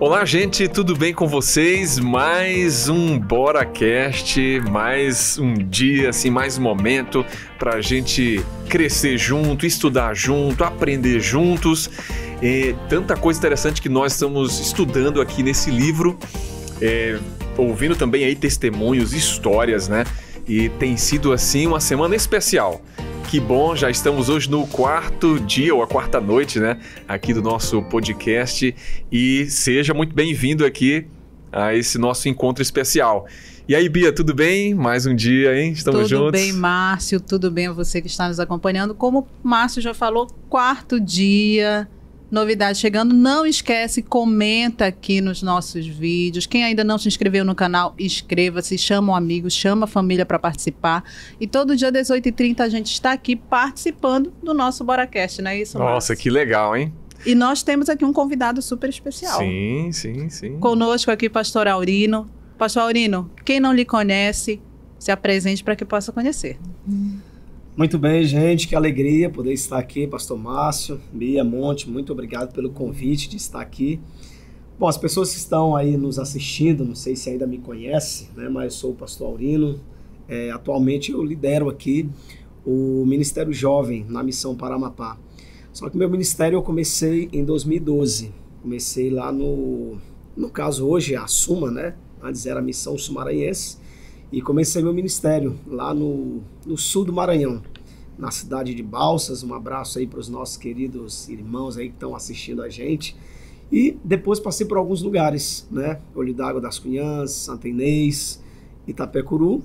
Olá, gente, tudo bem com vocês? Mais um BoraCast, mais um dia, assim, mais um momento pra gente crescer junto, estudar junto, aprender juntos. Tanta coisa interessante que nós estamos estudando aqui nesse livro, ouvindo também aí testemunhos, histórias, né? E tem sido, assim, uma semana especial. Que bom, já estamos hoje no quarto dia ou a quarta noite, né, aqui do nosso podcast, e seja muito bem-vindo aqui a esse nosso encontro especial. E aí, Bia, tudo bem? Mais um dia, hein? Estamos juntos? Tudo bem, Márcio, tudo bem, você que está nos acompanhando. Como o Márcio já falou, quarto dia, novidade chegando. Não esquece, comenta aqui nos nossos vídeos. Quem ainda não se inscreveu no canal, inscreva-se, chama um amigo, chama a família para participar. E todo dia, 18h30, a gente está aqui participando do nosso BoraCast, não é isso, Márcio? Nossa, que legal, hein? E nós temos aqui um convidado super especial. Sim. Conosco aqui, Pastor Aurino. Pastor Aurino, quem não lhe conhece, se apresente para que possa conhecer. Muito bem, gente, que alegria poder estar aqui, Pastor Márcio, Bia, Monte, muito obrigado pelo convite de estar aqui. Bom, as pessoas que estão aí nos assistindo, não sei se ainda me conhecem, né, mas eu sou o Pastor Aurino. Atualmente eu lidero aqui o Ministério Jovem na Missão Paramapá. Só que meu ministério eu comecei em 2012, comecei lá no caso hoje é a Suma, né, antes era a Missão Sumaranhense. E comecei meu ministério lá no sul do Maranhão, na cidade de Balsas. Um abraço aí para os nossos queridos irmãos aí que estão assistindo a gente. E depois passei por alguns lugares, né? Olho d'Água das Cunhãs, Santa Inês, Itapecuru.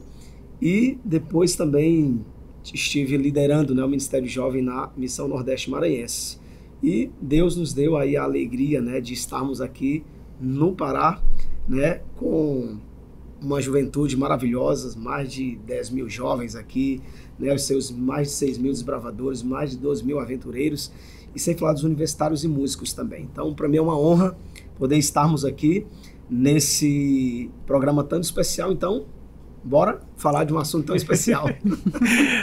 E depois também estive liderando, né, o Ministério Jovem na Missão Nordeste Maranhense. E Deus nos deu aí a alegria, né, de estarmos aqui no Pará, né, com uma juventude maravilhosa, mais de 10 mil jovens aqui, né, os seus mais de 6 mil desbravadores, mais de 12 mil aventureiros, e sem falar dos universitários e músicos também. Então, para mim é uma honra poder estarmos aqui nesse programa tão especial. Então, bora falar de um assunto tão especial.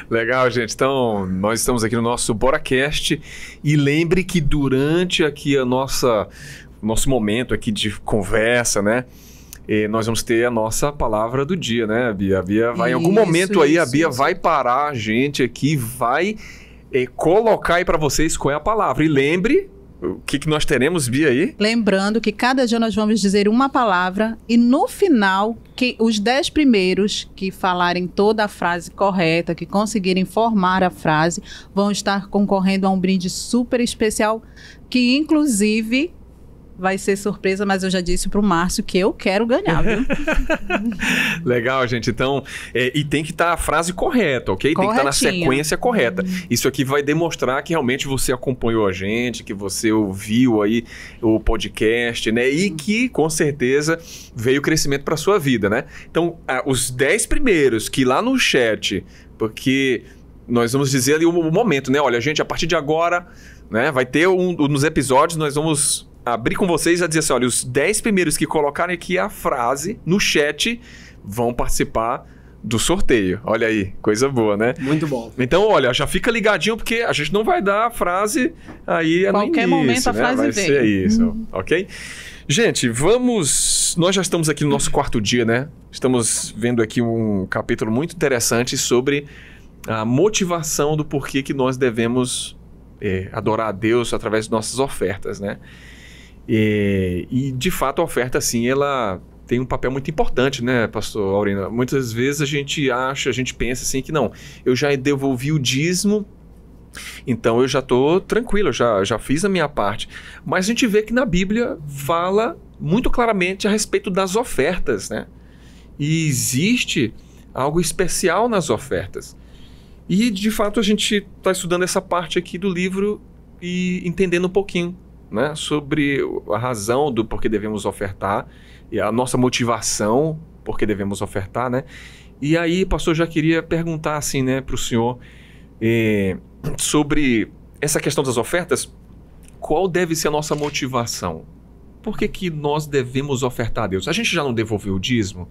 Legal, gente. Então, nós estamos aqui no nosso BoraCast, e lembre que durante aqui nosso momento aqui de conversa, né, nós vamos ter a nossa palavra do dia, né, Bia? A Bia vai, em algum momento aí, a Bia vai parar a gente aqui, vai colocar aí para vocês qual é a palavra. E lembre, o que nós teremos, Bia, aí? Lembrando que cada dia nós vamos dizer uma palavra e no final, que os 10 primeiros que falarem toda a frase correta, que conseguirem formar a frase, vão estar concorrendo a um brinde super especial, que inclusive vai ser surpresa, mas eu já disse pro Márcio que eu quero ganhar, viu? Legal, gente. Então, e tem que estar a frase correta, ok? Tem que estar na sequência correta. Isso aqui vai demonstrar que realmente você acompanhou a gente, que você ouviu aí o podcast, né? E que, com certeza, veio crescimento para sua vida, né? Então, os 10 primeiros que lá no chat, porque nós vamos dizer ali o momento, né? Olha, gente, a partir de agora, né? Vai ter nos episódios, nós vamos abrir com vocês a dizer assim, olha, os 10 primeiros que colocarem aqui a frase no chat vão participar do sorteio. Olha aí, coisa boa, né? Muito bom. Então, olha, já fica ligadinho, porque a gente não vai dar a frase aí no início, qualquer momento a frase vai vem. ser isso, ok? Gente, nós já estamos aqui no nosso quarto dia, né? Estamos vendo aqui um capítulo muito interessante sobre a motivação do porquê que nós devemos adorar a Deus através de nossas ofertas, né? E de fato a oferta, assim, ela tem um papel muito importante, né, Pastor Aurino? Muitas vezes a gente pensa assim que não, eu já devolvi o dízimo, então eu já estou tranquilo, eu já fiz a minha parte. Mas a gente vê que na Bíblia fala muito claramente a respeito das ofertas, né? E existe algo especial nas ofertas. E de fato a gente está estudando essa parte aqui do livro e entendendo um pouquinho, né, sobre a razão do porquê devemos ofertar e a nossa motivação porque devemos ofertar, né? E aí, pastor, já queria perguntar assim, né, para o senhor sobre essa questão das ofertas. Qual deve ser a nossa motivação? Por que nós devemos ofertar a Deus? A gente já não devolveu o dízimo?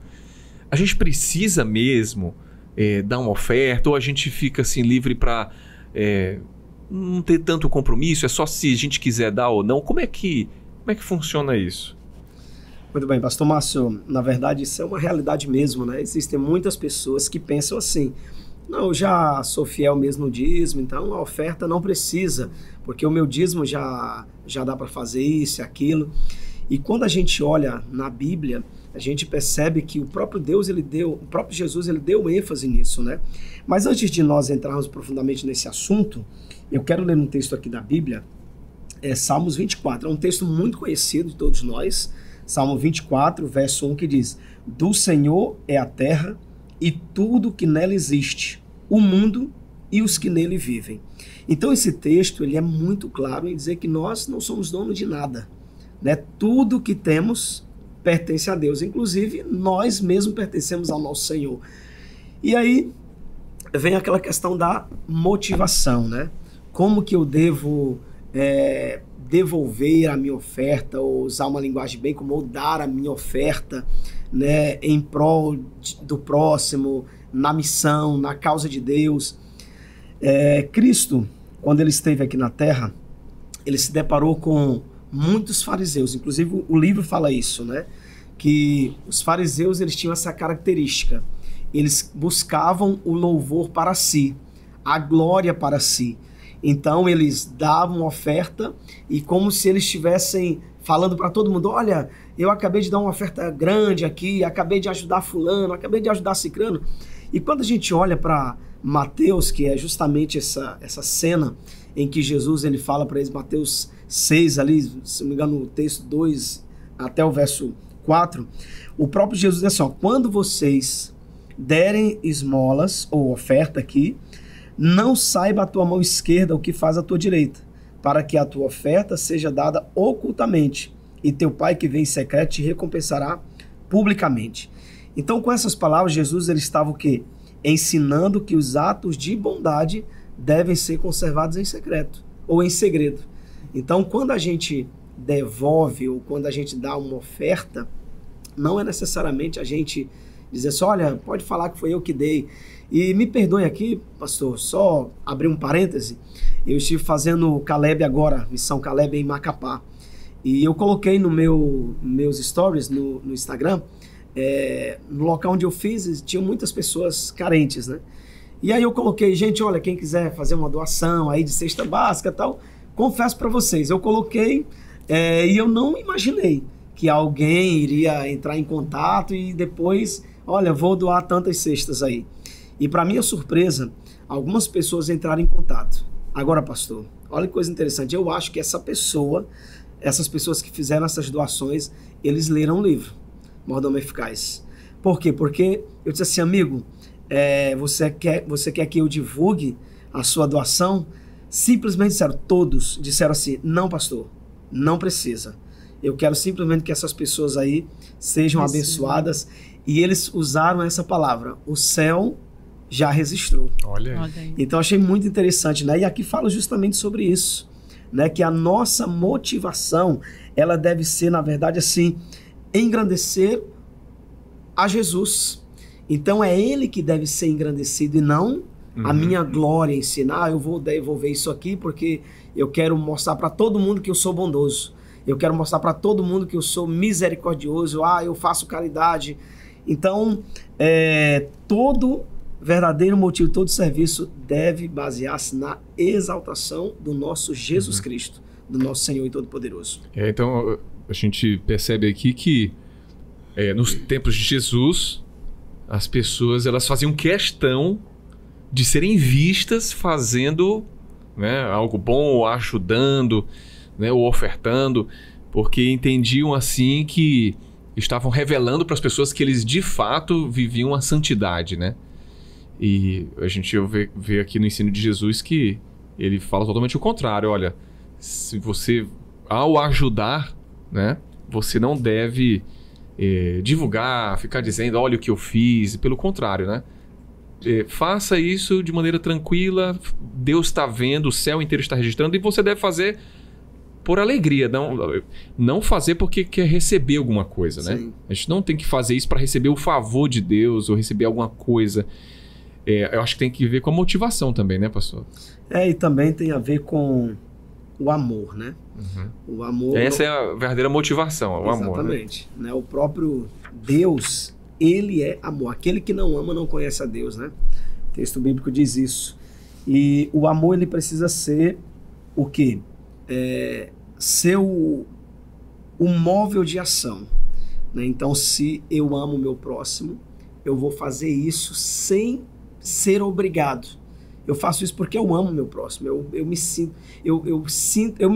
A gente precisa mesmo dar uma oferta? Ou a gente fica assim livre para não ter tanto compromisso? É só se a gente quiser dar ou não? Como é que funciona isso? Muito bem, pastor Márcio, na verdade isso é uma realidade mesmo, né? Existem muitas pessoas que pensam assim: não, eu já sou fiel mesmo no dízimo, então a oferta não precisa, porque o meu dízimo já dá para fazer isso e aquilo. E quando a gente olha na Bíblia, a gente percebe que o próprio Deus, o próprio Jesus, ele deu ênfase nisso, né? Mas antes de nós entrarmos profundamente nesse assunto, eu quero ler um texto aqui da Bíblia, Salmos 24, é um texto muito conhecido de todos nós. Salmo 24, verso 1, que diz: do Senhor é a terra e tudo que nela existe, o mundo e os que nele vivem. Então esse texto ele é muito claro em dizer que nós não somos donos de nada, né? Tudo que temos pertence a Deus, inclusive nós mesmos pertencemos ao nosso Senhor. E aí vem aquela questão da motivação, né? Como que eu devo devolver a minha oferta, ou usar uma linguagem bem como dar a minha oferta, né, em prol do próximo, na missão, na causa de Deus. Cristo, quando ele esteve aqui na terra, ele se deparou com muitos fariseus, inclusive o livro fala isso, né, que os fariseus eles tinham essa característica, eles buscavam o louvor para si, a glória para si. Então eles davam oferta e como se eles estivessem falando para todo mundo: olha, eu acabei de dar uma oferta grande aqui, acabei de ajudar fulano, acabei de ajudar cicrano. E quando a gente olha para Mateus, que é justamente essa cena em que Jesus ele fala para eles, Mateus 6 ali, se não me engano, no texto 2 até o verso 4, o próprio Jesus diz assim: ó, quando vocês derem esmolas ou oferta aqui, não saiba a tua mão esquerda o que faz a tua direita, para que a tua oferta seja dada ocultamente, e teu pai que vem em secreto te recompensará publicamente. Então, com essas palavras, Jesus ele estava o quê? Ensinando que os atos de bondade devem ser conservados em secreto, ou em segredo. Então, quando a gente devolve, ou quando a gente dá uma oferta, não é necessariamente a gente dizer assim: olha, pode falar que foi eu que dei. E me perdoe aqui, pastor, só abrir um parêntese, eu estive fazendo Caleb agora, missão Caleb em Macapá, e eu coloquei no meus stories no Instagram, no local onde eu fiz, tinha muitas pessoas carentes, né? E aí eu coloquei: gente, olha, quem quiser fazer uma doação aí de cesta básica e tal, confesso para vocês, eu coloquei e eu não imaginei que alguém iria entrar em contato e depois, olha, vou doar tantas cestas aí. E para minha surpresa, algumas pessoas entraram em contato. Agora, pastor, olha que coisa interessante. Eu acho que essas pessoas que fizeram essas doações, eles leram o livro, Mordomo Eficaz. Por quê? Porque eu disse assim: amigo, você quer que eu divulgue a sua doação? Simplesmente todos disseram assim: não, pastor, não precisa. Eu quero simplesmente que essas pessoas aí sejam abençoadas. E eles usaram essa palavra: o céu já registrou. Olha aí. Então achei muito interessante, né? E aqui fala justamente sobre isso, né? Que a nossa motivação, ela deve ser, na verdade, assim, engrandecer a Jesus. Então é ele que deve ser engrandecido e não a minha glória em si. Eu vou devolver isso aqui porque eu quero mostrar para todo mundo que eu sou bondoso. Eu quero mostrar para todo mundo que eu sou misericordioso. Eu faço caridade. Então, todo verdadeiro motivo, todo serviço deve basear-se na exaltação do nosso Jesus Cristo, do nosso Senhor e Todo-Poderoso. Então, a gente percebe aqui que nos tempos de Jesus, as pessoas elas faziam questão de serem vistas fazendo, né, algo bom, ou ajudando, né, ou ofertando, porque entendiam assim que estavam revelando para as pessoas que eles de fato viviam a santidade, né? E a gente vê aqui no ensino de Jesus que ele fala totalmente o contrário. Olha, se você, ao ajudar, né, você não deve divulgar, ficar dizendo, olha o que eu fiz. Pelo contrário, né? Faça isso de maneira tranquila, Deus está vendo, o céu inteiro está registrando, e você deve fazer por alegria, não fazer porque quer receber alguma coisa, né? Sim. A gente não tem que fazer isso para receber o favor de Deus ou receber alguma coisa. Eu acho que tem que ver com a motivação também, né, pastor? E também tem a ver com o amor, né? Uhum. O amor... Essa é a verdadeira motivação, o amor. Exatamente. Né? O próprio Deus, ele é amor. Aquele que não ama não conhece a Deus, né? O texto bíblico diz isso. E o amor, ele precisa ser o quê? Ser o móvel de ação. Né? Então, se eu amo o meu próximo, eu vou fazer isso sem ser obrigado. Eu faço isso porque eu amo o meu próximo. Eu me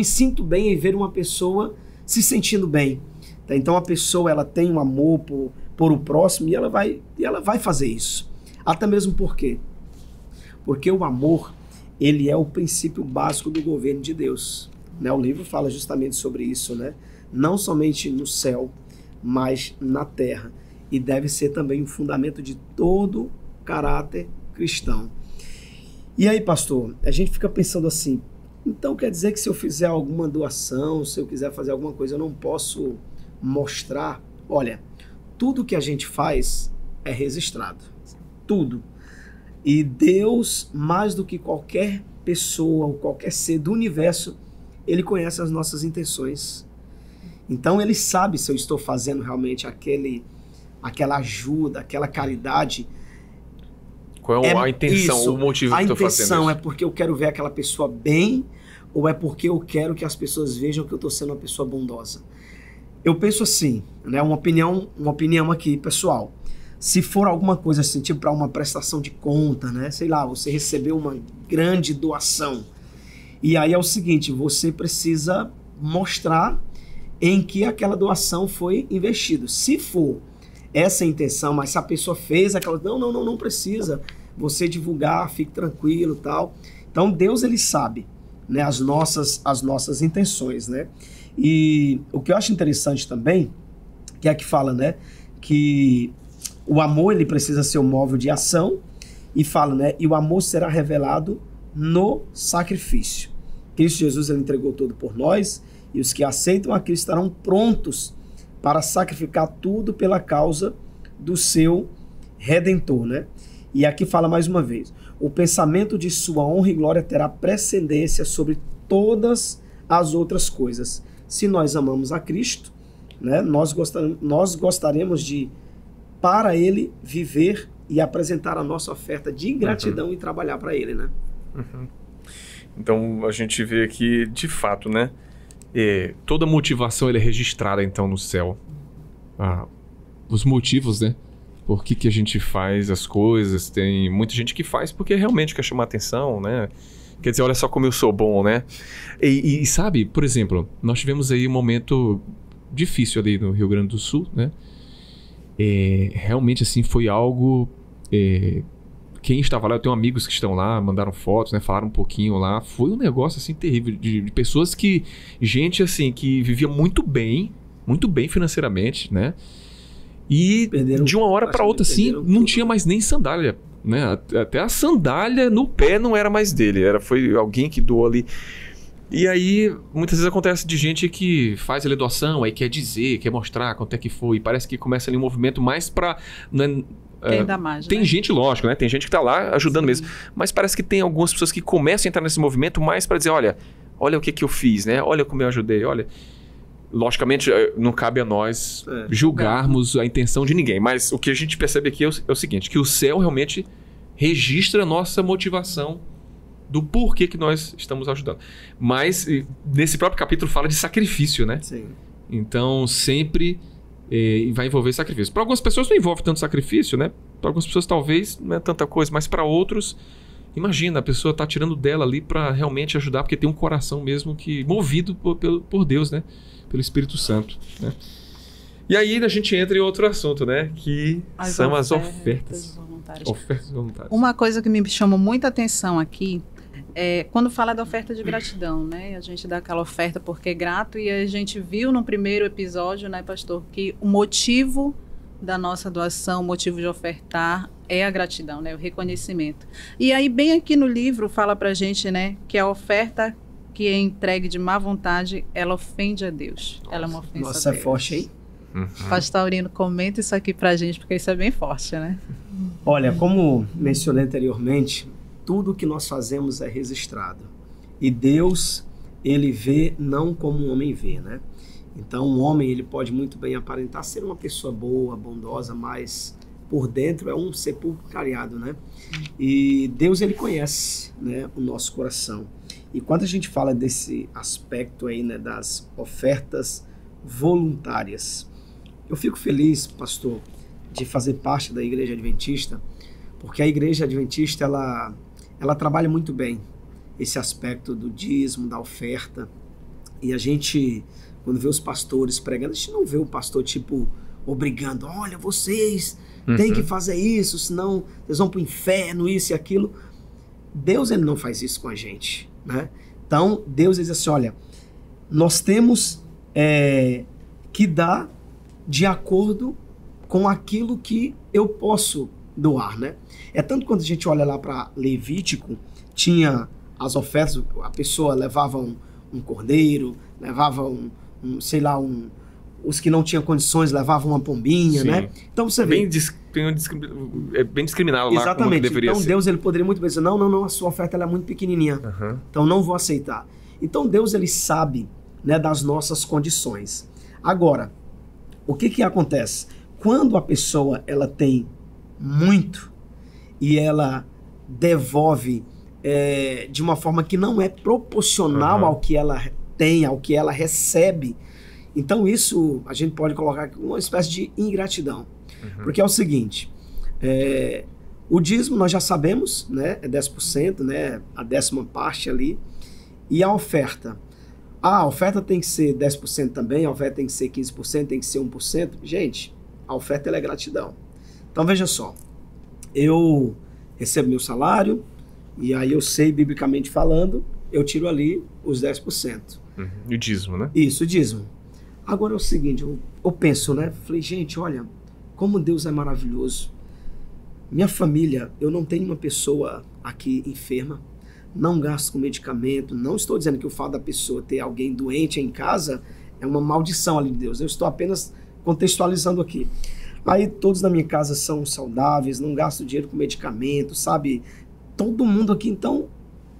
sinto bem em ver uma pessoa se sentindo bem. Tá? Então, a pessoa ela tem um amor por o próximo e ela vai fazer isso. Até mesmo por quê? Porque o amor, ele é o princípio básico do governo de Deus. Né? O livro fala justamente sobre isso, né? Não somente no céu, mas na terra. E deve ser também o fundamento de todo caráter cristão. E aí, pastor, a gente fica pensando assim, então quer dizer que se eu fizer alguma doação, se eu quiser fazer alguma coisa, eu não posso mostrar? Olha, tudo que a gente faz é registrado. Tudo. E Deus, mais do que qualquer pessoa ou qualquer ser do universo, ele conhece as nossas intenções. Então ele sabe se eu estou fazendo realmente aquela ajuda, aquela caridade. Qual é a intenção, isso, o motivo que eu estou fazendo isso? A intenção é porque eu quero ver aquela pessoa bem ou é porque eu quero que as pessoas vejam que eu estou sendo uma pessoa bondosa? Eu penso assim, né, uma opinião aqui pessoal. Se for alguma coisa assim, tipo para uma prestação de conta, né, sei lá, você recebeu uma grande doação. E aí é o seguinte, você precisa mostrar em que aquela doação foi investida. Se for essa a intenção, mas se a pessoa fez aquela... Não precisa você divulgar, fique tranquilo e tal. Então Deus, ele sabe, né, as nossas intenções, né? E o que eu acho interessante também, que é que fala, né, que o amor, ele precisa ser um móvel de ação, e fala, né, e o amor será revelado no sacrifício. Cristo Jesus, ele entregou tudo por nós, e os que aceitam a Cristo estarão prontos para sacrificar tudo pela causa do seu Redentor, né? E aqui fala mais uma vez, o pensamento de sua honra e glória terá precedência sobre todas as outras coisas. Se nós amamos a Cristo, né, nós gostaríamos de, para Ele, viver e apresentar a nossa oferta de gratidão e trabalhar para Ele, né? Uhum. Então, a gente vê aqui, de fato, né? Toda motivação é registrada, então, no céu. Os motivos, né? Por que a gente faz as coisas. Tem muita gente que faz porque realmente quer chamar atenção, né? Quer dizer, olha só como eu sou bom, né? E sabe, por exemplo, nós tivemos aí um momento difícil ali no Rio Grande do Sul, né? Realmente, assim, foi algo... Quem estava lá, eu tenho amigos que estão lá, mandaram fotos, né, falaram um pouquinho lá. Foi um negócio assim terrível de pessoas gente assim que vivia muito bem financeiramente, né? E de uma hora para outra assim, não tinha mais nem sandália, né? Até a sandália no pé não era mais dele, foi alguém que doou ali. E aí muitas vezes acontece de gente que faz ali doação, aí quer dizer, quer mostrar quanto é que foi, e parece que começa ali um movimento mais para... Quem dá mais, tem, né? Gente, lógico, né? Tem gente que tá lá ajudando. Sim. Mesmo. Mas parece que tem algumas pessoas que começam a entrar nesse movimento mais para dizer, olha o que eu fiz, né? Olha como eu ajudei, olha. Logicamente, não cabe a nós julgarmos a intenção de ninguém. Mas o que a gente percebe aqui é o seguinte, que o céu realmente registra a nossa motivação do porquê que nós estamos ajudando. Mas nesse próprio capítulo fala de sacrifício, né? Sim. Então, sempre... vai envolver sacrifício. Para algumas pessoas não envolve tanto sacrifício, né? Para algumas pessoas talvez não é tanta coisa, mas para outros, imagina, a pessoa está tirando dela ali para realmente ajudar, porque tem um coração mesmo que movido por Deus, né? Pelo Espírito Santo, né? E aí a gente entra em outro assunto, né? Que são as ofertas voluntárias. Ofertas voluntárias. Uma coisa que me chamou muita atenção aqui quando fala da oferta de gratidão, né? A gente dá aquela oferta porque é grato, e a gente viu no primeiro episódio, né, pastor, que o motivo da nossa doação, o motivo de ofertar é a gratidão, né? O reconhecimento. E aí, bem aqui no livro, fala pra gente, né, que a oferta que é entregue de má vontade, ela ofende a Deus. Ela é uma ofensa a Deus. Nossa, é forte, hein? Pastor Aurino, comenta isso aqui pra gente, porque isso é bem forte, né? Olha, como mencionei anteriormente, tudo que nós fazemos é registrado. E Deus, ele vê não como um homem vê, né? Então, um homem, ele pode muito bem aparentar ser uma pessoa boa, bondosa, mas por dentro é um sepulcro cariado, né? E Deus, ele conhece, né, o nosso coração. E quando a gente fala desse aspecto aí, né, das ofertas voluntárias, eu fico feliz, pastor, de fazer parte da Igreja Adventista, porque a Igreja Adventista, ela trabalha muito bem esse aspecto do dízimo, da oferta. E a gente, quando vê os pastores pregando, a gente não vê o pastor, tipo, obrigando, olha, vocês têm que fazer isso, senão vocês vão para o inferno, isso e aquilo. Deus, ele não faz isso com a gente, né? Então, Deus diz assim, olha, nós temos que dar de acordo com aquilo que eu posso doar, né? É tanto quando a gente olha lá para Levítico, tinha as ofertas, a pessoa levava um cordeiro, levava os que não tinham condições levavam uma pombinha, Sim. né? Então você vê... É bem discriminado lá. Exatamente. Como deveria então ser. Deus, ele poderia muito bem dizer, não, a sua oferta ela é muito pequenininha, então não vou aceitar. Então Deus, ele sabe, né, das nossas condições. Agora, o que acontece? Quando a pessoa, ela tem muito e ela devolve de uma forma que não é proporcional ao que ela tem, ao que ela recebe, então isso a gente pode colocar como uma espécie de ingratidão. Porque é o seguinte, o dízimo nós já sabemos, né, é 10%, né, a 10ª parte ali, e a oferta tem que ser 10% também, a oferta tem que ser 15%, tem que ser 1%. Gente, a oferta ela é gratidão. Então veja só, eu recebo meu salário, e aí eu sei, biblicamente falando, eu tiro ali os 10%. E o dízimo, né? Isso, o dízimo. Agora é o seguinte, eu penso, né? Falei, gente, olha, como Deus é maravilhoso. Minha família, eu não tenho uma pessoa aqui enferma, não gasto com medicamento, não estou dizendo que o fato da pessoa ter alguém doente em casa é uma maldição ali de Deus, eu estou apenas contextualizando aqui. Aí todos na minha casa são saudáveis, não gasto dinheiro com medicamento, sabe? Todo mundo aqui, então,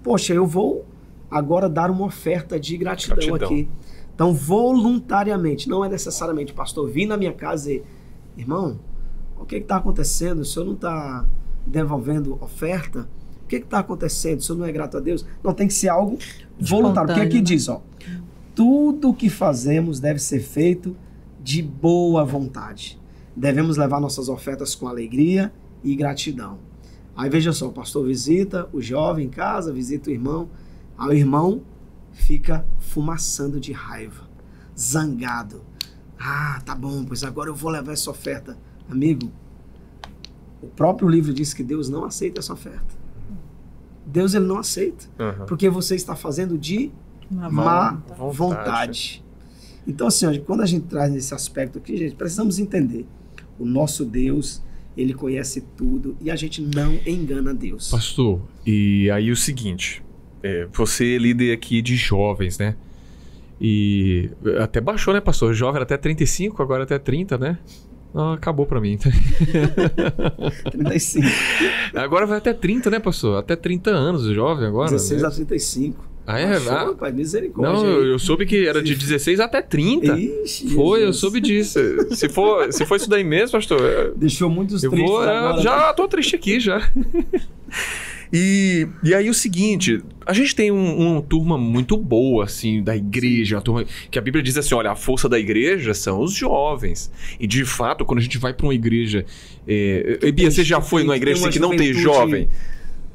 poxa, eu vou agora dar uma oferta de gratidão aqui. Então, voluntariamente, não é necessariamente, pastor, vir na minha casa e, irmão, o que está acontecendo? O senhor não está devolvendo oferta? O que está acontecendo? O senhor não é grato a Deus? Não, tem que ser algo voluntário. Porque aqui diz, ó, tudo o que fazemos deve ser feito de boa vontade. Devemos levar nossas ofertas com alegria e gratidão. Aí veja só, o pastor visita o jovem em casa, visita o irmão, aí o irmão fica fumaçando de raiva, zangado. Ah, tá bom, pois agora eu vou levar essa oferta. Amigo, o próprio livro diz que Deus não aceita essa oferta. Deus, ele não aceita, porque você está fazendo de má vontade. Então, assim, quando a gente traz nesse aspecto aqui, gente, precisamos entender, o nosso Deus, ele conhece tudo e a gente não engana Deus. Pastor, e aí o seguinte, você é líder aqui de jovens, né? E até baixou, né, pastor? Jovem era até 35, agora até 30, né? Acabou pra mim. 35. Agora vai até 30, né, pastor? Até 30 anos, jovem agora. 16 né? a 35. Ah, é? Achou, pai, misericórdia. Não, eu soube que era de 16 até 30. Ixi, foi, Jesus. eu soube disso. Se for isso daí mesmo, pastor... Deixou muitos tristes agora. Já tô triste aqui, já. E aí o seguinte, a gente tem uma turma muito boa, assim, da igreja, uma turma que a Bíblia diz assim, olha, a força da igreja são os jovens. E de fato, quando a gente vai para uma igreja... Bia, você já foi numa igreja assim, que não tem jovem?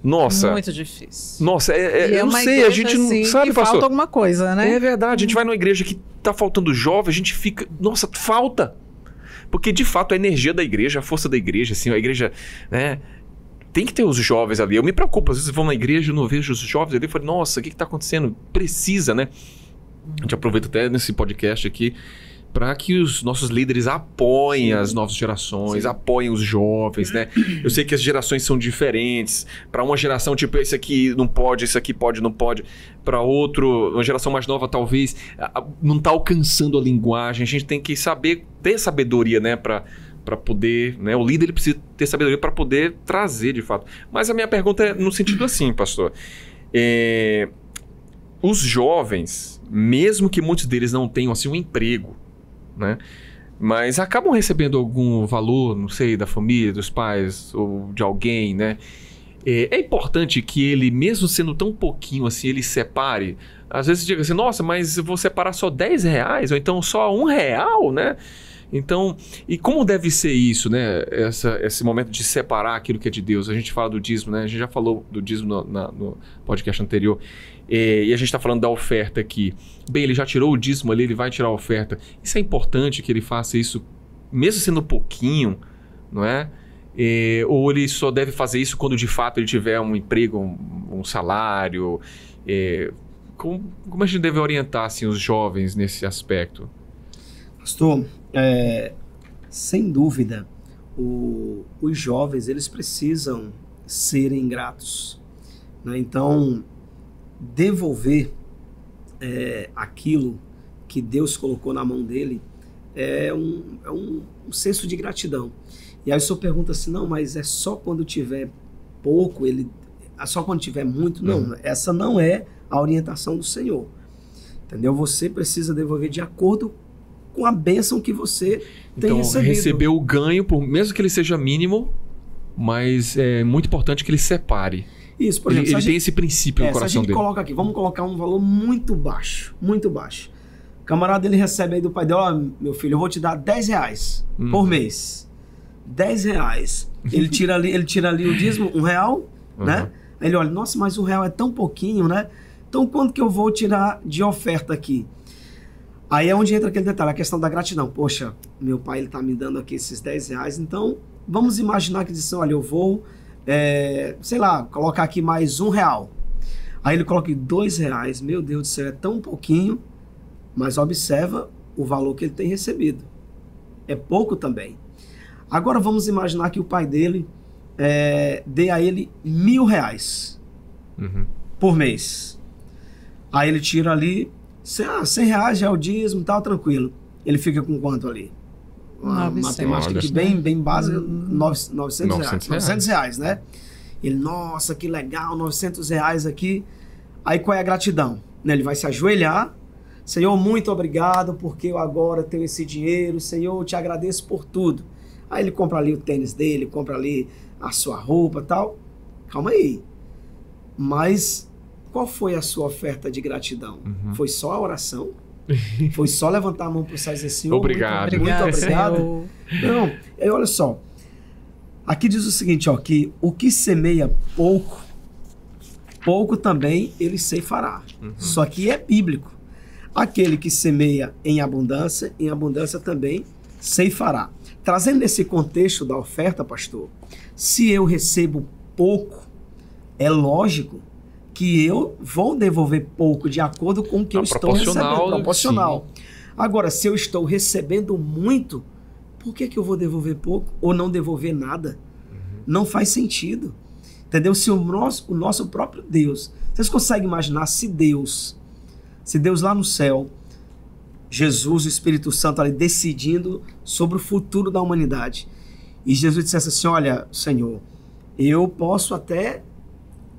Nossa. Muito difícil. Nossa, eu não sei, a gente assim, não sabe, que pastor. falta alguma coisa, né? É verdade, a gente vai numa igreja que tá faltando jovem, a gente fica... Nossa, falta! Porque de fato a energia da igreja, a força da igreja, assim, a igreja, né... tem que ter os jovens ali. Eu me preocupo, às vezes eu vou na igreja e não vejo os jovens ali, eu falo, nossa, o que está acontecendo? Precisa, né? A gente aproveita até nesse podcast aqui para que os nossos líderes apoiem as novas gerações, apoiem os jovens, né? Eu sei que as gerações são diferentes. Para uma geração, tipo, esse aqui não pode, esse aqui pode, não pode. Para outro, uma geração mais nova, talvez, não está alcançando a linguagem. A gente tem que saber, ter sabedoria, né? Para poder, né? O líder ele precisa ter sabedoria para poder trazer, de fato. Mas a minha pergunta é no sentido assim, pastor. Os jovens, mesmo que muitos deles não tenham assim um emprego, né? Mas acabam recebendo algum valor, não sei, da família, dos pais ou de alguém, né? É importante que ele, mesmo sendo tão pouquinho assim, ele separe. Às vezes diga assim, nossa, mas eu vou separar só R$10, ou então só R$1, né? Então, e como deve ser isso, né? Esse momento de separar aquilo que é de Deus. A gente fala do dízimo, né? A gente já falou do dízimo no podcast anterior. E a gente está falando da oferta aqui. Bem, ele já tirou o dízimo ali, ele vai tirar a oferta. Isso é importante que ele faça isso, mesmo sendo pouquinho, não é? Ou ele só deve fazer isso quando de fato ele tiver um emprego, um salário? Como a gente deve orientar assim, os jovens nesse aspecto? Pastor, sem dúvida, os jovens eles precisam serem gratos, né? Então, devolver aquilo que Deus colocou na mão dele é um senso de gratidão. E aí o senhor pergunta assim, não, mas é só quando tiver pouco, é só quando tiver muito? Não, essa não é a orientação do Senhor. Entendeu? Você precisa devolver de acordo com a bênção que você tem recebido. Receber o ganho, mesmo que ele seja mínimo, mas é muito importante que ele separe. Isso, por exemplo, ele tem esse princípio no coração dele. Se a gente coloca aqui, vamos colocar um valor muito baixo, muito baixo. O camarada, ele recebe aí do pai dele, ó, meu filho, eu vou te dar R$10 por mês. R$10. Ele tira ali o dízimo, R$1, né? Aí ele olha, nossa, mas R$1 é tão pouquinho, né? Então quanto que eu vou tirar de oferta aqui? Aí é onde entra aquele detalhe, a questão da gratidão. Poxa, meu pai, ele tá me dando aqui esses R$10, então vamos imaginar que diz assim, olha, eu vou... sei lá, colocar aqui mais R$1. Aí ele coloca R$2, meu Deus do céu, é tão pouquinho, mas observa o valor que ele tem recebido. É pouco também. Agora vamos imaginar que o pai dele dê a ele R$1.000 por mês. Aí ele tira ali, R$100 já é o dízimo, tal, tranquilo. Ele fica com quanto ali? Uma matemática aqui bem básica, R$900, né? Ele, nossa, que legal, R$900 aqui. Aí qual é a gratidão? Ele vai se ajoelhar. Senhor, muito obrigado porque eu agora tenho esse dinheiro. Senhor, eu te agradeço por tudo. Aí ele compra ali o tênis dele, compra ali a sua roupa e tal. Calma aí. Mas qual foi a sua oferta de gratidão? Foi só a oração? Foi só levantar a mão para o céu e dizer, Senhor, obrigado. Muito obrigado. Não, aí olha só. Aqui diz o seguinte, ó, que o que semeia pouco também ele ceifará. Só que é bíblico. Aquele que semeia em abundância também ceifará. Trazendo esse contexto da oferta, pastor, se eu recebo pouco, é lógico que eu vou devolver pouco de acordo com o que eu estou recebendo. Proporcional. Sim. Agora, se eu estou recebendo muito, por que eu vou devolver pouco ou não devolver nada? Não faz sentido. Entendeu? Se o nosso próprio Deus... Vocês conseguem imaginar se Deus lá no céu, Jesus, o Espírito Santo ali decidindo sobre o futuro da humanidade, e Jesus dissesse assim, olha, Senhor, eu posso até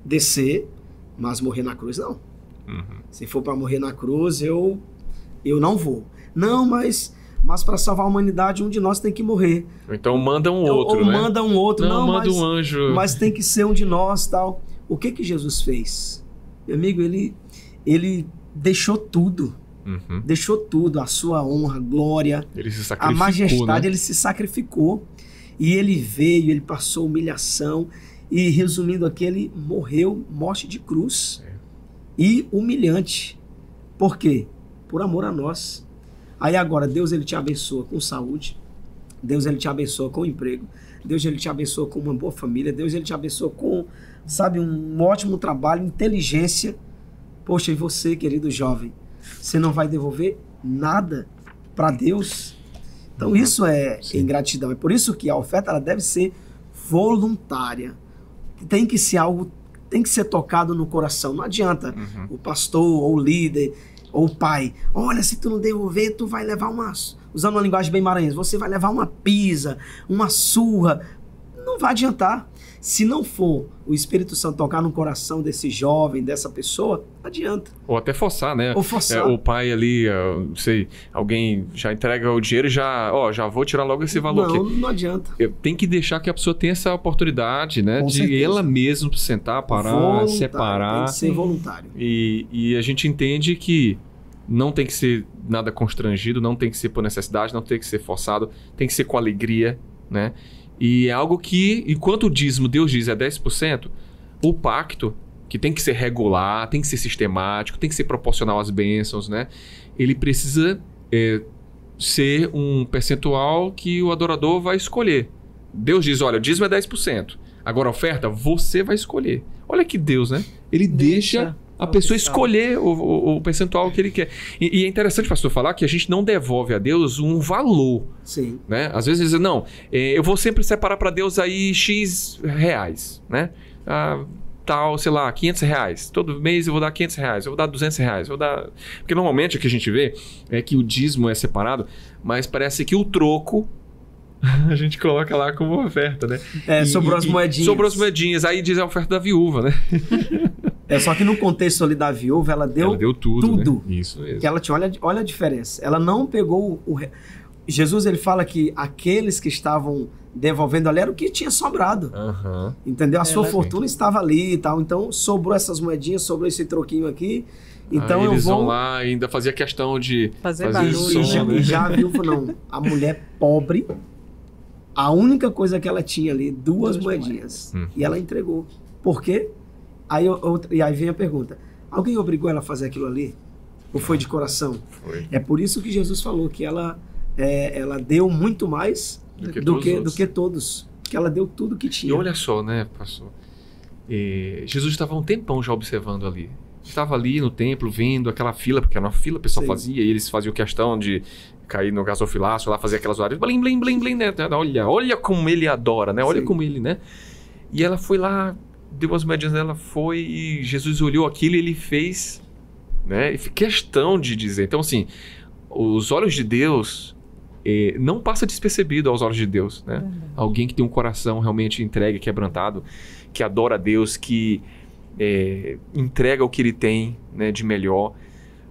descer, mas morrer na cruz não. Se for para morrer na cruz, eu não vou. Não, mas para salvar a humanidade, um de nós tem que morrer. Então manda um outro, ou né? manda um outro. Não, manda um anjo. Mas tem que ser um de nós, tal. O que Jesus fez? Meu amigo, ele deixou tudo. Deixou tudo, a sua honra, a glória, a majestade, né? Ele se sacrificou. E ele veio, ele passou humilhação. E resumindo aqui, ele morreu morte de cruz. E humilhante. Por quê? Por amor a nós. Aí agora, Deus ele te abençoa com saúde. Deus ele te abençoa com emprego. Deus ele te abençoa com uma boa família, Deus ele te abençoa com, sabe, um ótimo trabalho, inteligência. Poxa, e você, querido jovem, você não vai devolver nada para Deus? Então isso é ingratidão. É por isso que a oferta ela deve ser voluntária. Tem que ser algo, tem que ser tocado no coração. Não adianta o pastor ou o líder ou o pai, olha, se tu não devolver, tu vai levar usando uma linguagem bem maranhense, você vai levar uma pisa, uma surra. Não vai adiantar. Se não for o Espírito Santo tocar no coração desse jovem, dessa pessoa, não adianta. Ou até forçar, né? Ou forçar. O pai ali, não sei, alguém já entrega o dinheiro e já vou tirar logo esse valor aqui. Não adianta. Tem que deixar que a pessoa tenha essa oportunidade, né? Com de certeza. Ela mesma sentar, parar, Voluntário, separar. tem que ser voluntário. E a gente entende que não tem que ser nada constrangido, não tem que ser por necessidade, não tem que ser forçado, tem que ser com alegria, né? E é algo que, enquanto o dízimo, Deus diz, é 10%, o pacto, que tem que ser regular, tem que ser sistemático, tem que ser proporcional às bênçãos, né? Ele precisa ser um percentual que o adorador vai escolher. Deus diz, olha, o dízimo é 10%. Agora a oferta, você vai escolher. Olha que Deus, né? Ele deixa a pessoa escolher o percentual que ele quer. E é interessante, pastor, falar que a gente não devolve a Deus um valor. Sim. Né? Às vezes, não, eu vou sempre separar para Deus aí X reais, né? Tal, sei lá, 500 reais. Todo mês eu vou dar 500 reais, eu vou dar 200 reais. Porque normalmente o que a gente vê é que o dízimo é separado, mas parece que o troco a gente coloca lá como oferta, né? Sobrou as moedinhas. Sobrou as moedinhas. Aí diz a oferta da viúva, né? Só que no contexto ali da viúva, ela deu tudo. Né? Isso mesmo. Que ela tinha, olha a diferença. Ela não pegou Jesus, ele fala que aqueles que estavam devolvendo ali era o que tinha sobrado. Entendeu? A sua fortuna estava ali e tal. Então, sobrou essas moedinhas, sobrou esse troquinho aqui. Então, eles vão lá, ainda fazia questão de fazer barulho. E já a viúva, não. A mulher pobre, a única coisa que ela tinha ali, duas moedinhas. E ela entregou. Por quê? E aí vem a pergunta. Alguém obrigou ela a fazer aquilo ali? Ou foi de coração? Foi. É por isso que Jesus falou que ela deu muito mais do que todos. Que ela deu tudo que tinha. E olha só, né, pastor? Jesus estava um tempão já observando ali. Estava ali no templo, vendo aquela fila, porque era uma fila, o pessoal fazia, e eles faziam questão de cair no gasofilácio, lá fazer aquelas horários, blim, blim, blim, blim, né? Olha como ele adora, né? Olha como ele, né? E ela foi lá, deu as moedinhas dela, foi, e Jesus olhou aquilo e ele fez, né? E questão de dizer. Então, assim, os olhos de Deus não passa despercebido aos olhos de Deus, né? Alguém que tem um coração realmente entregue, quebrantado, que adora a Deus, que entrega o que ele tem, né, de melhor.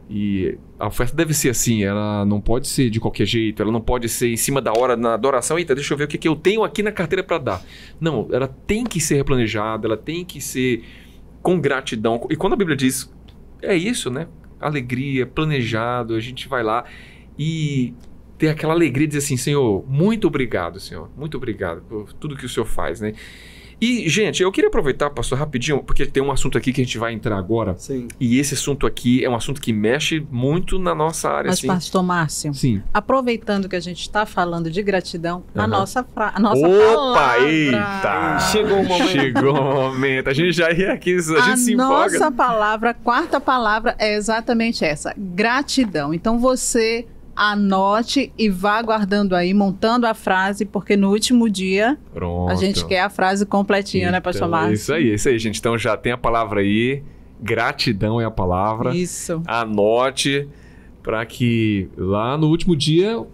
E a oferta deve ser assim, ela não pode ser de qualquer jeito, ela não pode ser em cima da hora na adoração, eita, deixa eu ver o que eu tenho aqui na carteira para dar. Não, ela tem que ser replanejada, ela tem que ser com gratidão. E quando a Bíblia diz, é isso, né? Alegria, planejado, a gente vai lá e ter aquela alegria de dizer assim, Senhor, muito obrigado, Senhor, muito obrigado por tudo que o Senhor faz, né? E, gente, eu queria aproveitar, pastor, rapidinho, porque tem um assunto aqui que a gente vai entrar agora. Sim. E esse assunto aqui é um assunto que mexe muito na nossa área. Mas, pastor Márcio, aproveitando que a gente está falando de gratidão, a nossa palavra... Eita! Chegou o momento. Chegou o momento. A gente já ia aqui, a gente se empolga. A nossa palavra, a quarta palavra é exatamente essa, gratidão. Então, você... anote e vá guardando aí, montando a frase, porque no último dia a gente quer a frase completinha, então, né, pastor Márcio? Isso aí, gente. Então já tem a palavra aí, gratidão é a palavra. Isso. Anote para que lá no último dia,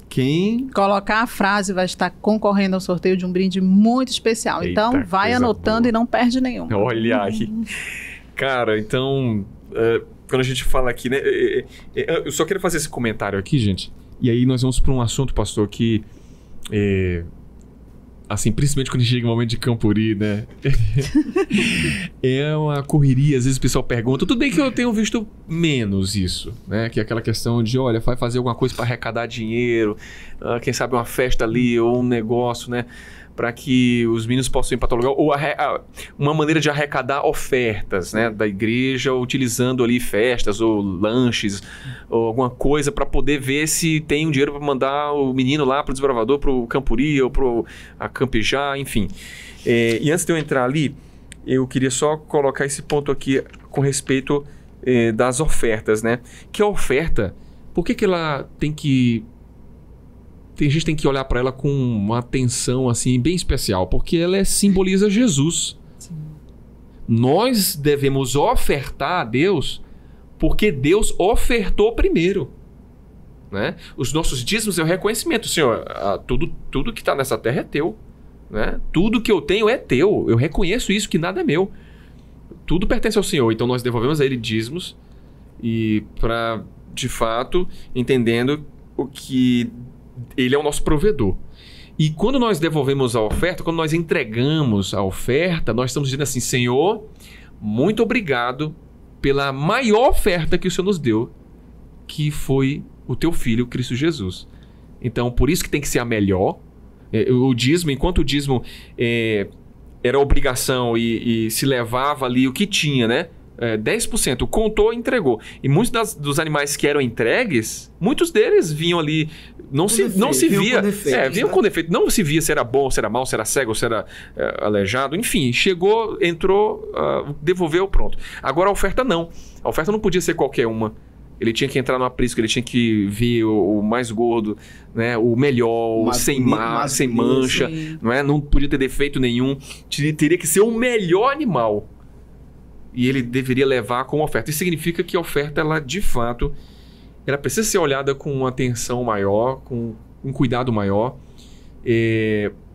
quem colocar a frase vai estar concorrendo ao sorteio de um brinde muito especial. Eita, então vai anotando boa. E não perde nenhum. Olha aí. Cara, então... quando a gente fala aqui, né? Eu só quero fazer esse comentário aqui, gente. E aí nós vamos para um assunto, pastor, que... assim, principalmente quando chega o momento de Campuri, né? É uma correria. Às vezes o pessoal pergunta. Tudo bem que eu tenho visto menos isso, né? Que é aquela questão de, olha, vai fazer alguma coisa para arrecadar dinheiro. Quem sabe uma festa ali ou um negócio, né? para que os meninos possam ir para tal lugar, ou uma maneira de arrecadar ofertas, né, da igreja, utilizando ali festas ou lanches ou alguma coisa para poder ver se tem um dinheiro para mandar o menino lá para o Desbravador, para o Campuri ou para Campejá, enfim. E antes de eu entrar ali, eu queria só colocar esse ponto aqui com respeito das ofertas, né? Que a oferta, por que ela tem que... A gente tem que olhar para ela com uma atenção assim, bem especial, porque ela simboliza Jesus. Sim. Nós devemos ofertar a Deus porque Deus ofertou primeiro. Né? Os nossos dízimos é o reconhecimento. Senhor, tudo que está nessa terra é teu. Né? Tudo que eu tenho é teu. Eu reconheço isso, que nada é meu. Tudo pertence ao Senhor. Então nós devolvemos a Ele dízimos e para, de fato, entendendo o que... Ele é o nosso provedor. E quando nós devolvemos a oferta, quando nós entregamos a oferta, nós estamos dizendo assim: Senhor, muito obrigado pela maior oferta que o Senhor nos deu, que foi o teu Filho, Cristo Jesus. Então, por isso que tem que ser a melhor. O dízimo, enquanto o dízimo era obrigação e se levava ali o que tinha, né? 10%, contou e entregou. E muitos dos animais que eram entregues, muitos deles vinham ali, não se via. Vinham com defeito. Não se via se era bom, se era mau, se era cego, se era aleijado. Enfim, chegou, entrou, devolveu, pronto. Agora a oferta não. A oferta não podia ser qualquer uma. Ele tinha que entrar no aprisco, ele tinha que ver o mais gordo, né? O melhor, sem mancha, não é? Não podia ter defeito nenhum. Teria que ser o melhor animal. E ele deveria levar como oferta. Isso significa que a oferta, ela de fato, ela precisa ser olhada com uma atenção maior, com um cuidado maior,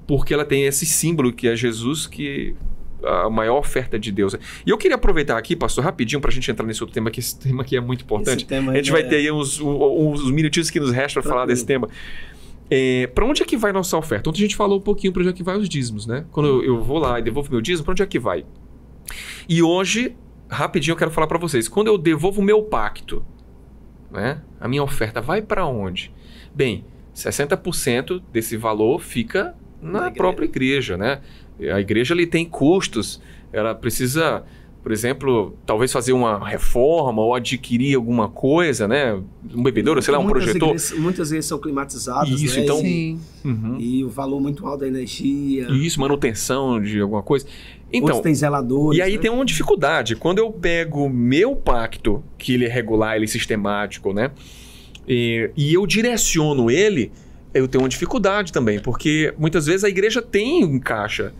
porque ela tem esse símbolo que é Jesus, que a maior oferta de Deus. E eu queria aproveitar aqui, pastor, rapidinho, para a gente entrar nesse outro tema, que esse tema aqui é muito importante. A gente vai ter aí uns minutinhos que nos restam para falar desse tema. Para onde é que vai nossa oferta? Ontem a gente falou um pouquinho para onde é que vai os dízimos, né? Quando eu vou lá e devolvo meu dízimo, para onde é que vai? E hoje, rapidinho, eu quero falar para vocês. Quando eu devolvo o meu pacto, né, a minha oferta vai para onde? Bem, 60% desse valor fica na própria igreja, né? A igreja ali tem custos, ela precisa, por exemplo, talvez fazer uma reforma ou adquirir alguma coisa, né? Um bebedouro, sei lá, um projetor. Muitas vezes são climatizadas, isso, né? Então, e o valor muito alto da energia. Isso, manutenção de alguma coisa. Então, outros tem zeladores. E aí tem uma dificuldade. Quando eu pego meu pacto, que ele é regular, ele é sistemático, né? E eu direciono ele, eu tenho uma dificuldade também, porque muitas vezes a igreja tem um caixa,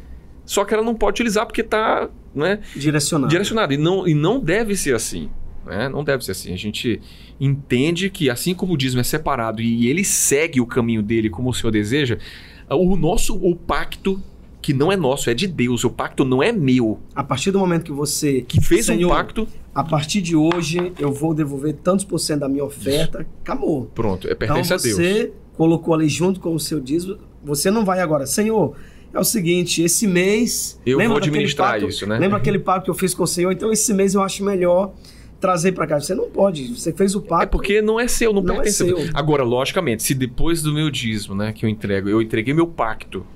só que ela não pode utilizar porque está, né, direcionado. E não deve ser assim. Né? Não deve ser assim. A gente entende que assim como o dízimo é separado e ele segue o caminho dele como o Senhor deseja, o pacto, que não é nosso, é de Deus. O pacto não é meu. A partir do momento que você... Que fez Senhor, um pacto... A partir de hoje, eu vou devolver tantos por cento da minha oferta. Acabou. Pronto, pertence a Deus. Você colocou ali junto com o seu dízimo. Você não vai agora, Senhor, é o seguinte, esse mês... Eu vou administrar isso, né? Lembra aquele pacto que eu fiz com o Senhor? Então, esse mês eu acho melhor trazer para cá. Você não pode, você fez o pacto... É porque não é seu, não pertence a Deus. Agora, logicamente, se depois do meu dízimo, né, que eu entreguei meu pacto,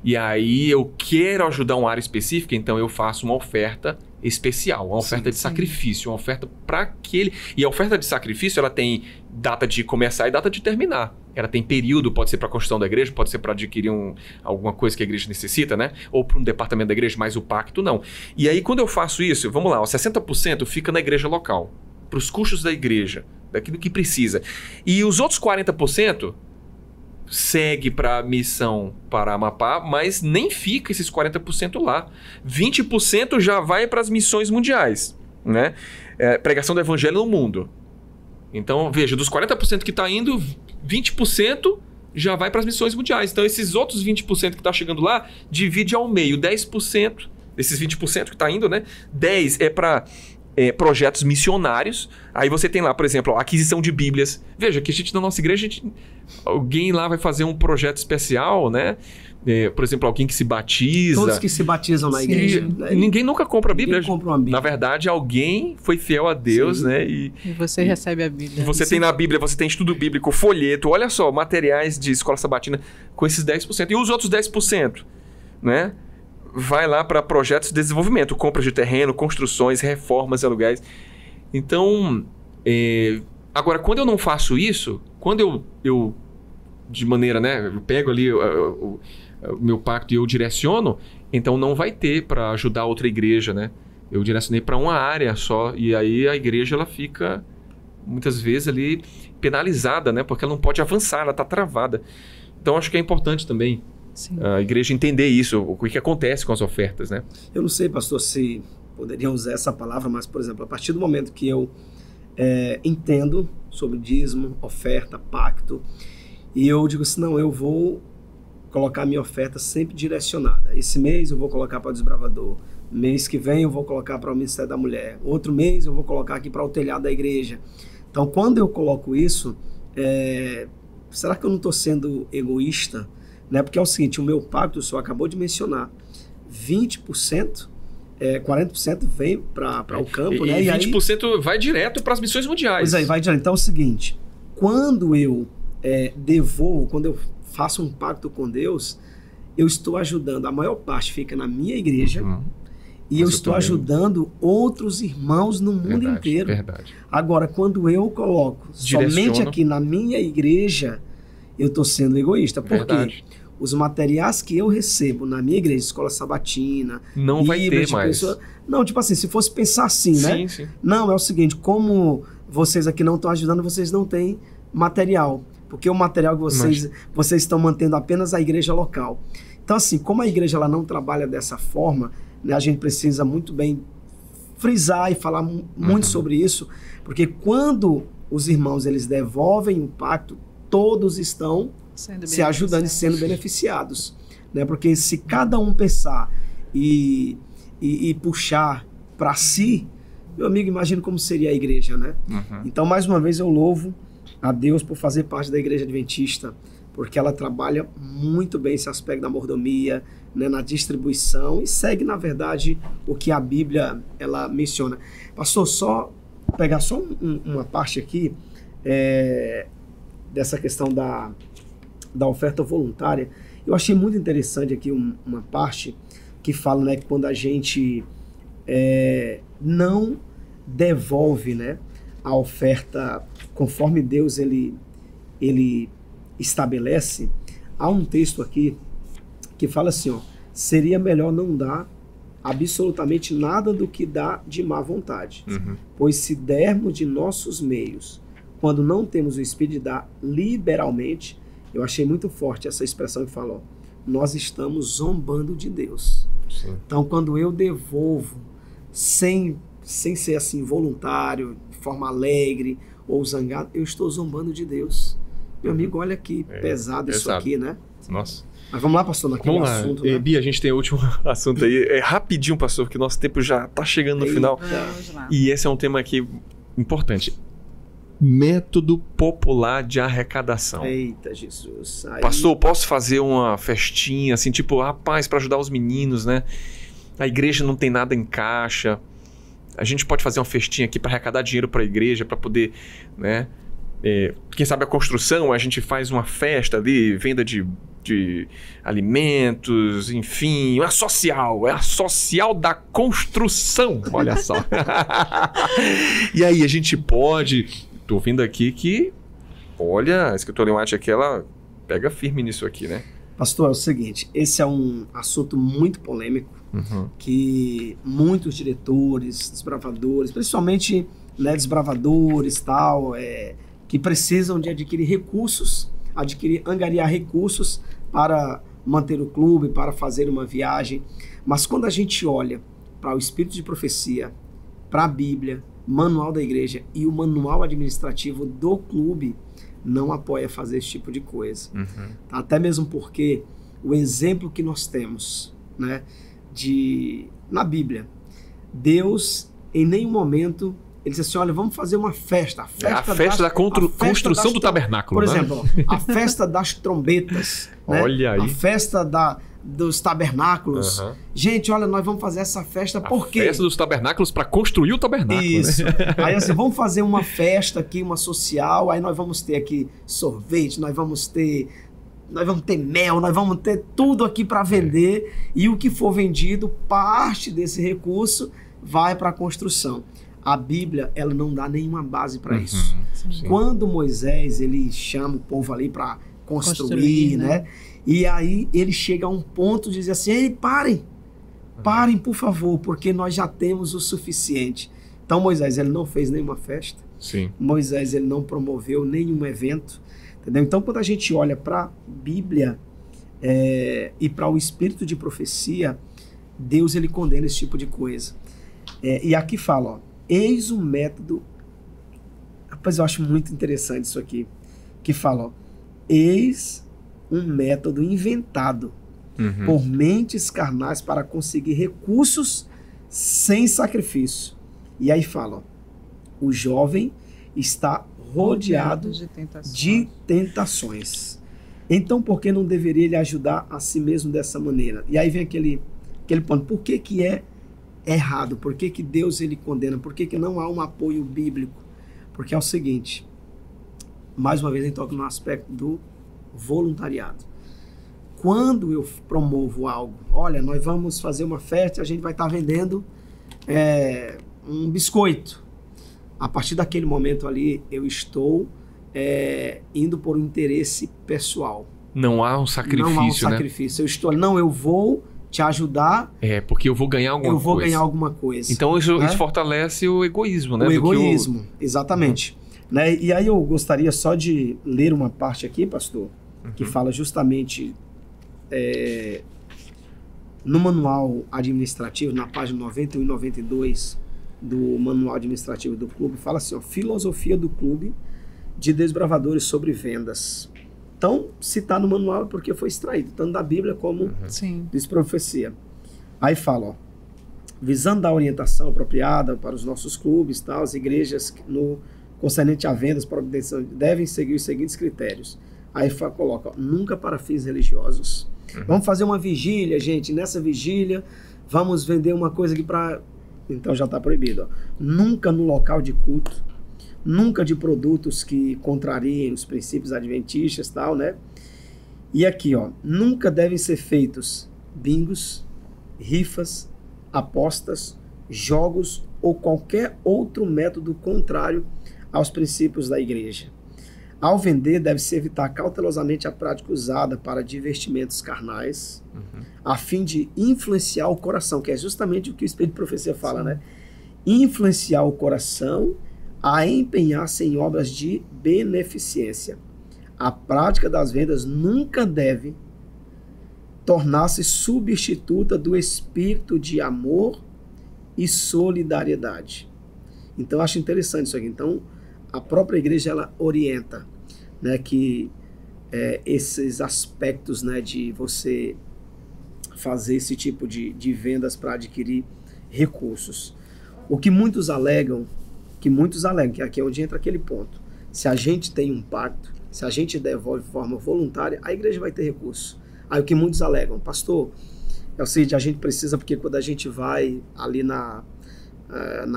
e aí eu quero ajudar uma área específica, então eu faço uma oferta especial, uma oferta de sacrifício, uma oferta para aquele... E a oferta de sacrifício, ela tem data de começar e data de terminar. Ela tem período, pode ser para a construção da igreja, pode ser para adquirir alguma coisa que a igreja necessita, né? Ou para um departamento da igreja, mas o pacto não. E aí quando eu faço isso, vamos lá, 60% fica na igreja local, para os custos da igreja, daquilo que precisa. E os outros 40%... segue para a missão para Amapá, mas nem fica esses 40% lá. 20% já vai para as missões mundiais, né? Pregação do evangelho no mundo. Então, veja, dos 40% que está indo, 20% já vai para as missões mundiais. Então, esses outros 20% que está chegando lá, divide ao meio. 10% desses 20% que está indo, né? 10% é para... projetos missionários. Aí você tem lá, por exemplo, a aquisição de Bíblias. Veja que a gente, na nossa igreja, alguém lá vai fazer um projeto especial, né? Por exemplo, alguém que se batiza. Todos que se batizam na igreja. Ninguém nunca compra a Bíblia. Compra uma Bíblia. Na verdade, alguém foi fiel a Deus, né? E você recebe a Bíblia. Você tem na Bíblia, você tem estudo bíblico, folheto, olha só, materiais de escola sabatina com esses 10%. E os outros 10%? né, vai lá para projetos de desenvolvimento, compras de terreno, construções, reformas, aluguéis. Então, agora, quando eu não faço isso, quando eu de maneira, né, eu pego ali o meu pacto e eu direciono, então não vai ter para ajudar outra igreja, né? Eu direcionei para uma área só e aí a igreja ela fica muitas vezes ali penalizada, né? Porque ela não pode avançar, ela está travada. Então acho que é importante também a igreja entender isso, o que acontece com as ofertas, né? Eu não sei, pastor, se poderia usar essa palavra, mas, por exemplo, a partir do momento que eu entendo sobre dízimo, oferta, pacto, e eu digo assim, não, eu vou colocar minha oferta sempre direcionada. Esse mês eu vou colocar para o desbravador. Mês que vem eu vou colocar para o Ministério da Mulher. Outro mês eu vou colocar aqui para o telhado da igreja. Então, quando eu coloco isso, será que eu não estou sendo egoísta? Né? Porque é o seguinte, o meu pacto, o senhor acabou de mencionar, 20%, 40% vem para o campo. E né? 20% aí, vai direto para as missões mundiais. Pois aí, vai direto. Então é o seguinte, quando eu devolvo, quando eu faço um pacto com Deus, eu estou ajudando, a maior parte fica na minha igreja, e eu estou ajudando outros irmãos no mundo inteiro. Verdade. Agora, quando eu coloco somente aqui na minha igreja, eu estou sendo egoísta. Por quê? Os materiais que eu recebo na minha igreja, escola sabatina, não vai ter mais. Não, tipo assim, se fosse pensar assim, né? Sim. Não, é o seguinte, como vocês aqui não estão ajudando, vocês não têm material. Porque o material que vocês estão mantendo apenas a igreja local. Então, assim, como a igreja ela não trabalha dessa forma, né, a gente precisa muito bem frisar e falar muito sobre isso, porque quando os irmãos eles devolvem o pacto, todos estão se ajudando e sendo beneficiados. Né? Porque se cada um pensar e puxar para si, meu amigo, imagina como seria a igreja, né? Então, mais uma vez, eu louvo a Deus por fazer parte da Igreja Adventista, porque ela trabalha muito bem esse aspecto da mordomia, né, na distribuição, e segue, na verdade, o que a Bíblia ela menciona. Pastor, só pegar só uma parte aqui dessa questão da oferta voluntária. Eu achei muito interessante aqui uma parte que fala, né, que quando a gente não devolve, né, a oferta conforme Deus ele estabelece, há um texto aqui que fala assim, ó, seria melhor não dar absolutamente nada do que dar de má vontade, pois se dermos de nossos meios, quando não temos o espírito de dar liberalmente, eu achei muito forte essa expressão que falou, nós estamos zombando de Deus. Sim. Então, quando eu devolvo sem ser assim voluntário, de forma alegre ou zangado, eu estou zombando de Deus. Meu amigo, olha que pesado isso aqui, né? Nossa. Mas vamos lá, pastor, naquele assunto. Né? Bia, a gente tem o último assunto aí. Rapidinho, pastor, porque nosso tempo já está chegando no final. Vamos lá. E esse é um tema aqui importante. Método popular de arrecadação. Eita, Jesus. Aí... Pastor, posso fazer uma festinha, assim, tipo, rapaz, para ajudar os meninos, né? A igreja não tem nada em caixa. A gente pode fazer uma festinha aqui para arrecadar dinheiro para a igreja, para poder, né? Quem sabe a construção, a gente faz uma festa ali, venda de alimentos, enfim, é a social da construção, olha só. E aí a gente pode, tô vendo aqui que, olha, a escritora Ellen White aqui, ela pega firme nisso aqui, né? Pastor, é o seguinte, esse é um assunto muito polêmico, que muitos diretores, desbravadores, principalmente, né, desbravadores tal, que precisam de adquirir recursos, angariar recursos para manter o clube, para fazer uma viagem. Mas quando a gente olha para o Espírito de Profecia, para a Bíblia, manual da igreja e o manual administrativo do clube, não apoia fazer esse tipo de coisa. Até mesmo porque o exemplo que nós temos, né, na Bíblia, Deus em nenhum momento ele disse assim, olha, vamos fazer uma festa. A festa da construção do tabernáculo. Por né? exemplo, a festa das trombetas. Né? Olha aí. A festa dos tabernáculos. Gente, olha, nós vamos fazer essa festa por quê? A festa dos tabernáculos para construir o tabernáculo. Isso. Né? Aí assim, vamos fazer uma festa aqui, uma social, aí nós vamos ter aqui sorvete, nós vamos ter nós vamos ter mel, nós vamos ter tudo aqui para vender, e o que for vendido, parte desse recurso vai para a construção. A Bíblia, ela não dá nenhuma base para isso. Sim. Quando Moisés, ele chama o povo ali para construir, né? E aí ele chega a um ponto de dizer assim, ei, parem, por favor, porque nós já temos o suficiente. Então Moisés, ele não fez nenhuma festa. Sim. Moisés, ele não promoveu nenhum evento. Entendeu? Então, quando a gente olha para a Bíblia e para o espírito de profecia, Deus, ele condena esse tipo de coisa. E aqui fala, ó, eis um método... Rapaz, eu acho muito interessante isso aqui. Que fala, ó, eis um método inventado por mentes carnais para conseguir recursos sem sacrifício. E aí fala, ó, o jovem está rodeado de tentações. Então, por que não deveria ele ajudar a si mesmo dessa maneira? E aí vem aquele ponto. Por que é errado? Por que Deus ele condena? Por que não há um apoio bíblico? Porque é o seguinte, mais uma vez a gente toca no aspecto do voluntariado. Quando eu promovo algo, olha, nós vamos fazer uma festa, a gente vai estar vendendo um biscoito. A partir daquele momento ali, eu estou indo por um interesse pessoal. Não há um sacrifício, Não há um sacrifício. Né? Eu vou te ajudar. Porque eu vou ganhar alguma coisa. Eu vou ganhar alguma coisa. Então isso fortalece o egoísmo, né? O egoísmo, exatamente. Né? E aí eu gostaria só de ler uma parte aqui, pastor, que fala justamente no manual administrativo, na página 91 e 92 do manual administrativo do clube, fala assim, ó, filosofia do clube de desbravadores sobre vendas. Então, se está no manual é porque foi extraído, tanto da Bíblia como diz profecia. Aí fala, ó, visando a orientação apropriada para os nossos clubes, tal, as igrejas no concernente a vendas devem seguir os seguintes critérios. Aí coloca, ó, nunca para fins religiosos. Vamos fazer uma vigília, gente, nessa vigília vamos vender uma coisa aqui para... Então já está proibido. Ó. Nunca no local de culto, nunca de produtos que contrariem os princípios adventistas, tal, né? E aqui, ó, nunca devem ser feitos bingos, rifas, apostas, jogos ou qualquer outro método contrário aos princípios da igreja. Ao vender, deve-se evitar cautelosamente a prática usada para divertimentos carnais, a fim de influenciar o coração, que é justamente o que o Espírito de Profecia fala, né? Influenciar o coração a empenhar-se em obras de beneficência. A prática das vendas nunca deve tornar-se substituta do espírito de amor e solidariedade. Então, eu acho interessante isso aqui. Então, a própria igreja, ela orienta, né, que esses aspectos, né, de você fazer esse tipo de vendas para adquirir recursos. O que muitos alegam, que aqui é onde entra aquele ponto. Se a gente tem um pacto, se a gente devolve de forma voluntária, a igreja vai ter recurso. Aí o que muitos alegam, pastor, é o seguinte, a gente precisa, porque quando a gente vai ali na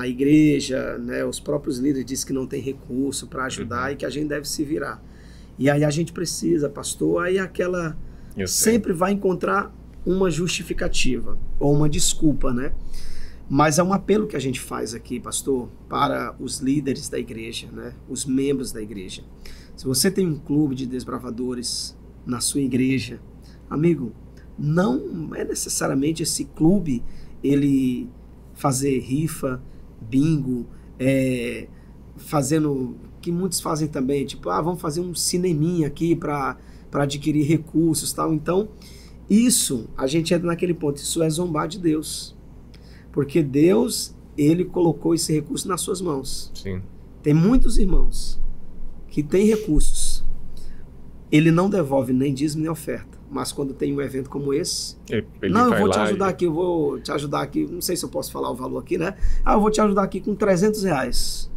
igreja, né, os próprios líderes dizem que não tem recurso para ajudar e que a gente deve se virar. E aí a gente precisa, pastor, aí sempre vai encontrar uma justificativa ou uma desculpa, né? Mas é um apelo que a gente faz aqui, pastor, para os líderes da igreja, né, os membros da igreja. Se você tem um clube de desbravadores na sua igreja, amigo, não é necessariamente esse clube ele fazer rifa, bingo, fazendo, que muitos fazem também, tipo, vamos fazer um cineminha aqui para adquirir recursos, tal. Então, isso, a gente entra naquele ponto, isso é zombar de Deus. Porque Deus, ele colocou esse recurso nas suas mãos. Sim. Tem muitos irmãos que têm recursos. Ele não devolve nem dízimo nem oferta. Mas quando tem um evento como esse, eu vou te ajudar aqui, eu vou te ajudar aqui, não sei se eu posso falar o valor aqui, né? Eu vou te ajudar aqui com R$300.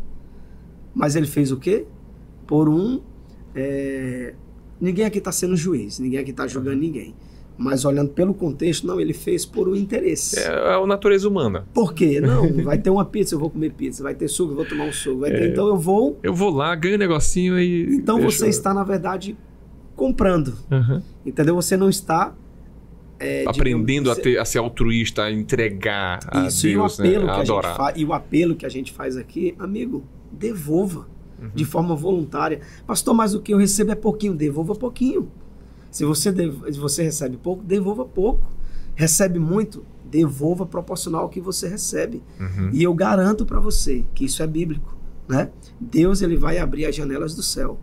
Mas ele fez o quê? Por ninguém aqui está sendo juiz, ninguém aqui está julgando ninguém. Mas olhando pelo contexto, não, ele fez por um interesse. É a natureza humana. Por quê? Não, vai ter uma pizza, eu vou comer pizza. Vai ter suco, eu vou tomar um suco. Então eu vou... Eu vou lá, ganho um negocinho e... Então você está, na verdade, comprando. Entendeu? Você não está... aprendendo a ser altruísta, a entregar a isso, Deus, e o apelo, né? A adorar. e o apelo que a gente faz aqui, amigo, devolva de forma voluntária. Pastor, mas o que eu recebo é pouquinho, devolva pouquinho. Se você recebe pouco, devolva pouco. Recebe muito, devolva proporcional ao que você recebe. E eu garanto para você que isso é bíblico, né? Deus, ele vai abrir as janelas do céu,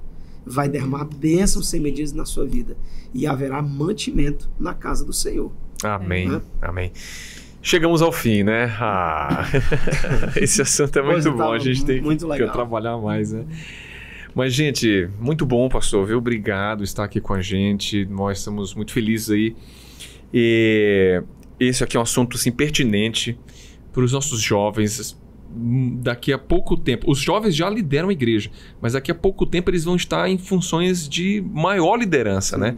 vai derramar bênçãos sem medidas na sua vida e haverá mantimento na casa do Senhor. Amém, Né? amém. Chegamos ao fim, né? Esse assunto é muito bom, a gente tem que trabalhar mais, né? Mas, gente, muito bom, pastor, viu? Obrigado por estar aqui com a gente, nós estamos muito felizes aí. E esse aqui é um assunto, assim, pertinente para os nossos jovens. Daqui a pouco tempo, os jovens já lideram a igreja, mas daqui a pouco tempo eles vão estar em funções de maior liderança, né?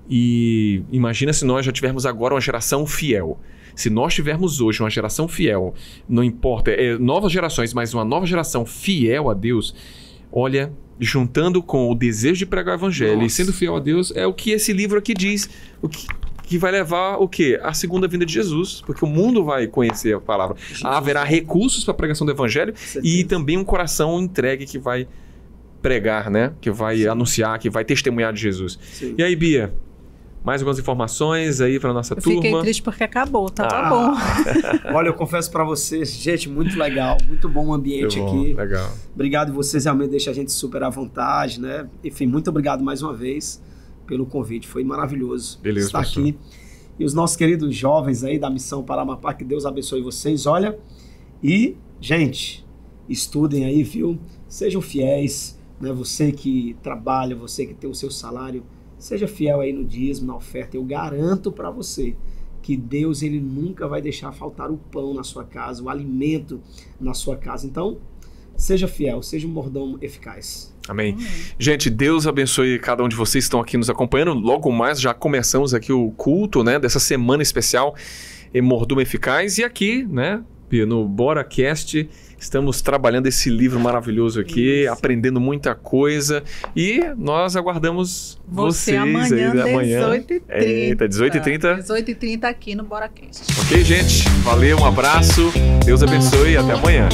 E imagina se nós já tivermos agora uma geração fiel. Se nós tivermos hoje uma geração fiel, não importa, novas gerações, mas uma nova geração fiel a Deus, olha, juntando com o desejo de pregar o evangelho e sendo fiel a Deus, é o que esse livro aqui diz, que vai levar o quê? A segunda vinda de Jesus, porque o mundo vai conhecer a palavra. Haverá recursos para a pregação do evangelho e também um coração entregue que vai pregar, né? Que vai anunciar, que vai testemunhar de Jesus. Sim. E aí, Bia? Mais algumas informações aí para nossa turma? Fiquei triste porque acabou, tá bom. Olha, eu confesso para vocês, gente, muito legal, muito bom o ambiente aqui. Legal. Obrigado, vocês realmente deixam a gente super à vontade, né? Enfim, muito obrigado mais uma vez pelo convite, foi maravilhoso estar aqui. E os nossos queridos jovens aí da Missão Paramapá, que Deus abençoe vocês, olha. E, gente, estudem aí, viu? Sejam fiéis, né? Você que trabalha, você que tem o seu salário, seja fiel aí no dízimo, na oferta. Eu garanto para você que Deus, ele nunca vai deixar faltar o pão na sua casa, o alimento na sua casa. Então, seja fiel, seja um mordomo eficaz. Amém. Gente, Deus abençoe cada um de vocês que estão aqui nos acompanhando. Logo mais já começamos aqui o culto, né, dessa semana especial Mordomo Eficaz. E aqui, né, no BoraCast, estamos trabalhando esse livro maravilhoso aqui, aprendendo muita coisa. E nós aguardamos vocês amanhã, aí amanhã. 18h30. Eita, 18h30? 18h30 aqui no BoraCast. Ok, gente? Valeu, um abraço. Deus abençoe e até amanhã.